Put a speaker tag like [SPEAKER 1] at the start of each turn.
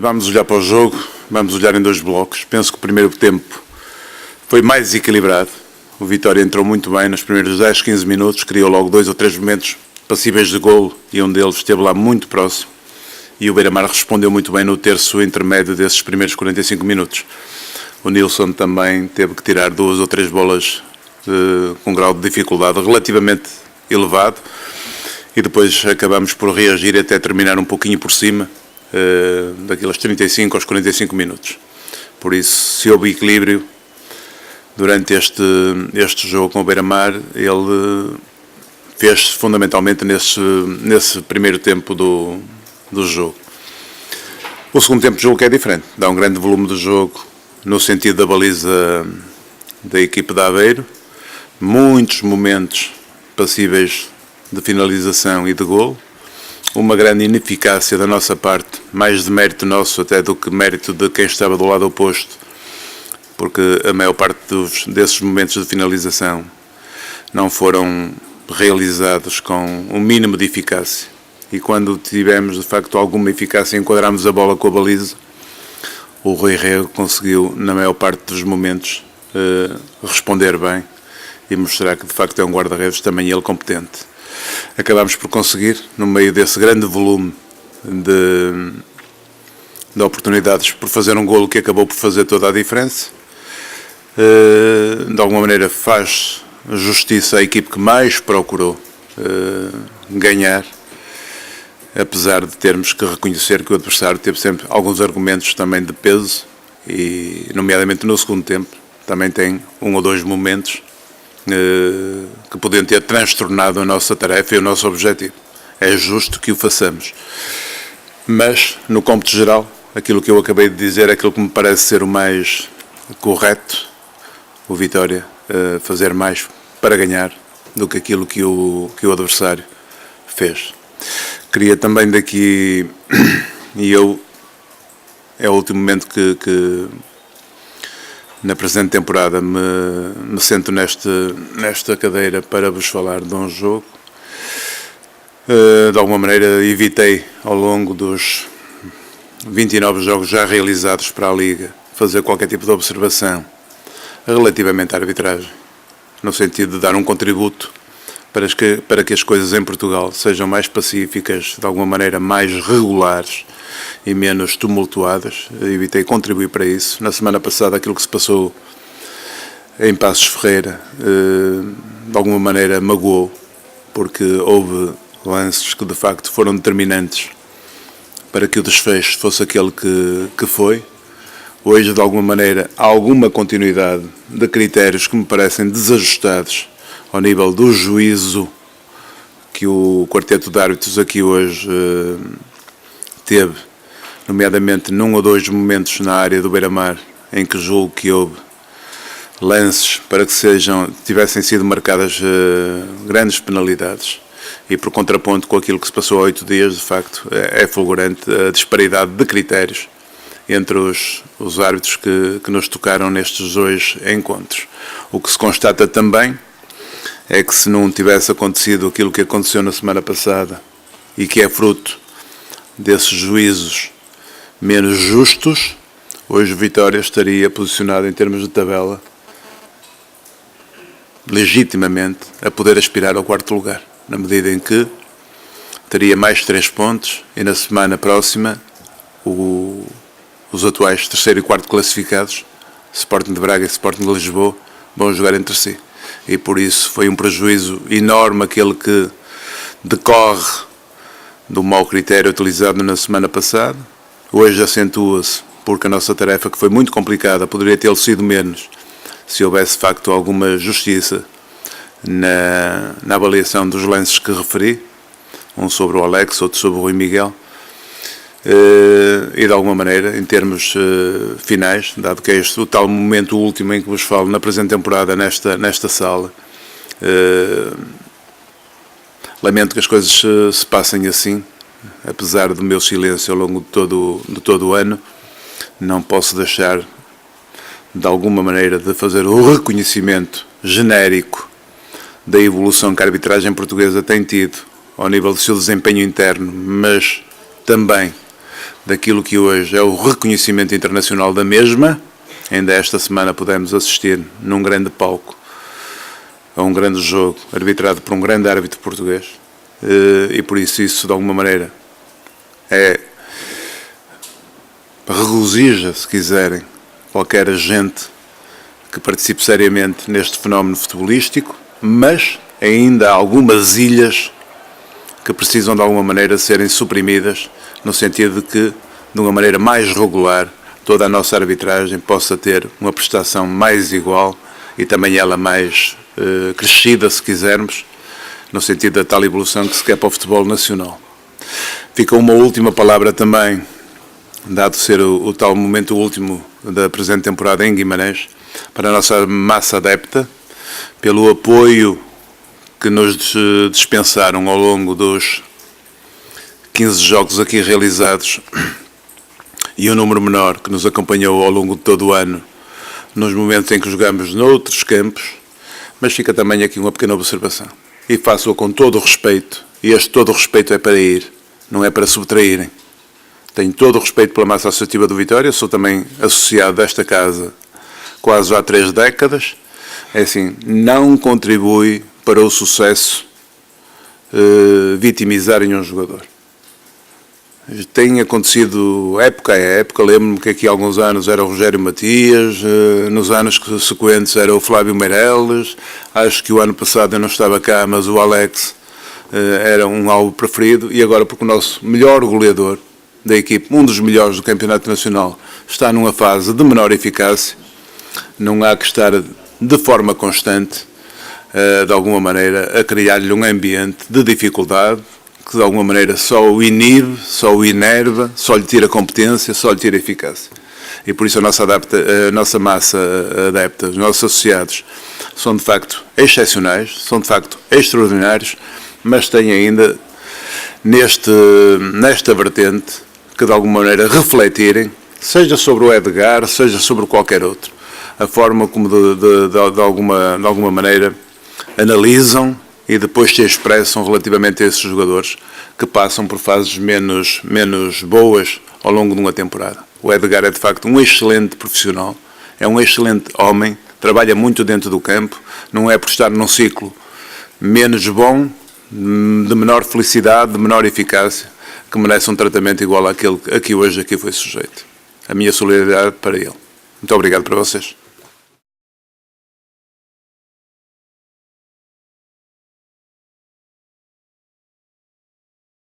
[SPEAKER 1] Vamos olhar para o jogo, vamos olhar em dois blocos. Penso que o primeiro tempo foi mais equilibrado. O Vitória entrou muito bem nos primeiros 10, 15 minutos, criou logo 2 ou 3 momentos passíveis de golo e um deles esteve lá muito próximo. E o Beira-Mar respondeu muito bem no terço intermédio desses primeiros 45 minutos. O Nilson também teve que tirar 2 ou 3 bolas com um grau de dificuldade relativamente elevado e depois acabamos por reagir até terminar um pouquinho por cima daqueles 35 aos 45 minutos. Por isso, se houve equilíbrio durante este jogo com o Beira-Mar, ele fez fundamentalmente nesse primeiro tempo do jogo. O segundo tempo do jogo é diferente, dá um grande volume de jogo no sentido da baliza da equipe de Aveiro, muitos momentos passíveis de finalização e de golo, uma grande ineficácia da nossa parte, mais de mérito nosso até do que mérito de quem estava do lado oposto, porque a maior parte desses momentos de finalização não foram realizados com um mínimo de eficácia. E quando tivemos, de facto, alguma eficácia, enquadramos a bola com a baliza, o Rui Rego conseguiu, na maior parte dos momentos, responder bem e mostrar que, de facto, é um guarda-redes também ele competente. Acabámos por conseguir, no meio desse grande volume de oportunidades, por fazer um golo que acabou por fazer toda a diferença. De alguma maneira faz justiça à equipe que mais procurou ganhar, apesar de termos que reconhecer que o adversário teve sempre alguns argumentos também de peso e, nomeadamente no segundo tempo, também tem 1 ou 2 momentos que podiam ter transtornado a nossa tarefa e o nosso objetivo. É justo que o façamos. Mas, no cômputo geral, aquilo que eu acabei de dizer é aquilo que me parece ser o mais correto, o Vitória fazer mais para ganhar do que aquilo que o adversário fez. Queria também daqui, e é o último momento que na presente temporada me sento nesta cadeira para vos falar de um jogo. De alguma maneira evitei ao longo dos 29 jogos já realizados para a Liga fazer qualquer tipo de observação relativamente à arbitragem, no sentido de dar um contributo para que as coisas em Portugal sejam mais pacíficas, de alguma maneira mais regulares e menos tumultuadas. Evitei contribuir para isso. Na semana passada, aquilo que se passou em Passos Ferreira, de alguma maneira magoou, porque houve lances que de facto foram determinantes para que o desfecho fosse aquele que foi. Hoje, de alguma maneira, há alguma continuidade de critérios que me parecem desajustados ao nível do juízo que o quarteto de árbitros aqui hoje teve, nomeadamente num ou 2 momentos na área do Beira-Mar, em que julgo que houve lances para que tivessem sido marcadas grandes penalidades. E por contraponto com aquilo que se passou há 8 dias, de facto, é fulgurante a disparidade de critérios entre os árbitros que nos tocaram nestes 2 encontros. O que se constata também é que se não tivesse acontecido aquilo que aconteceu na semana passada e que é fruto desses juízos menos justos, hoje o Vitória estaria posicionado em termos de tabela legitimamente a poder aspirar ao 4º lugar, na medida em que teria mais 3 pontos e na semana próxima os atuais 3º e 4º classificados, Sporting de Braga e Sporting de Lisboa, vão jogar entre si. E por isso foi um prejuízo enorme aquele que decorre do mau critério utilizado na semana passada. Hoje acentua-se porque a nossa tarefa, que foi muito complicada, poderia ter sido menos se houvesse de facto alguma justiça na avaliação dos lances que referi, um sobre o Alex, outro sobre o Rui Miguel. E de alguma maneira, em termos finais, dado que é este o tal momento último em que vos falo na presente temporada nesta sala, lamento que as coisas se passem assim, apesar do meu silêncio ao longo de todo o ano. Não posso deixar de alguma maneira de fazer o reconhecimento genérico da evolução que a arbitragem portuguesa tem tido ao nível do seu desempenho interno, mas também daquilo que hoje é o reconhecimento internacional da mesma. Ainda esta semana pudemos assistir num grande palco a um grande jogo arbitrado por um grande árbitro português, e por isso de alguma maneira regozija, se quiserem, qualquer agente que participe seriamente neste fenómeno futebolístico, mas ainda há algumas ilhas que precisam de alguma maneira serem suprimidas, no sentido de que, de uma maneira mais regular, toda a nossa arbitragem possa ter uma prestação mais igual e também ela mais crescida, se quisermos, no sentido da tal evolução que se quer para o futebol nacional. Fica uma última palavra também, dado ser o tal momento último da presente temporada em Guimarães, para a nossa massa adepta, pelo apoio que nos dispensaram ao longo dos 15 jogos aqui realizados e o número menor que nos acompanhou ao longo de todo o ano, nos momentos em que jogamos noutros campos, mas fica também aqui uma pequena observação. E faço-a com todo o respeito, e este todo o respeito é para ir, não é para subtraírem. Tenho todo o respeito pela massa associativa do Vitória, sou também associado desta casa quase há 3 décadas. É assim, não contribui para o sucesso vitimizarem um jogador. Tem acontecido época a época, lembro-me que aqui há alguns anos era o Rogério Matias, nos anos sequentes era o Flávio Meireles, acho que o ano passado eu não estava cá, mas o Alex era um alvo preferido, e agora porque o nosso melhor goleador da equipe, um dos melhores do Campeonato Nacional, está numa fase de menor eficácia, não há que estar de forma constante, de alguma maneira, a criar-lhe um ambiente de dificuldade, que de alguma maneira só o inibe, só o inerva, só lhe tira competência, só lhe tira eficácia. E por isso a nossa massa adepta, os nossos associados, são de facto excepcionais, são de facto extraordinários, mas têm ainda nesta vertente que de alguma maneira refletirem, seja sobre o Edgar, seja sobre qualquer outro, a forma como de alguma maneira analisam e depois se expressam relativamente a esses jogadores que passam por fases menos boas ao longo de uma temporada. O Edgar é de facto um excelente profissional, é um excelente homem, trabalha muito dentro do campo, não é por estar num ciclo menos bom, de menor felicidade, de menor eficácia, que merece um tratamento igual àquele a que hoje aqui foi sujeito. A minha solidariedade para ele. Muito obrigado para vocês.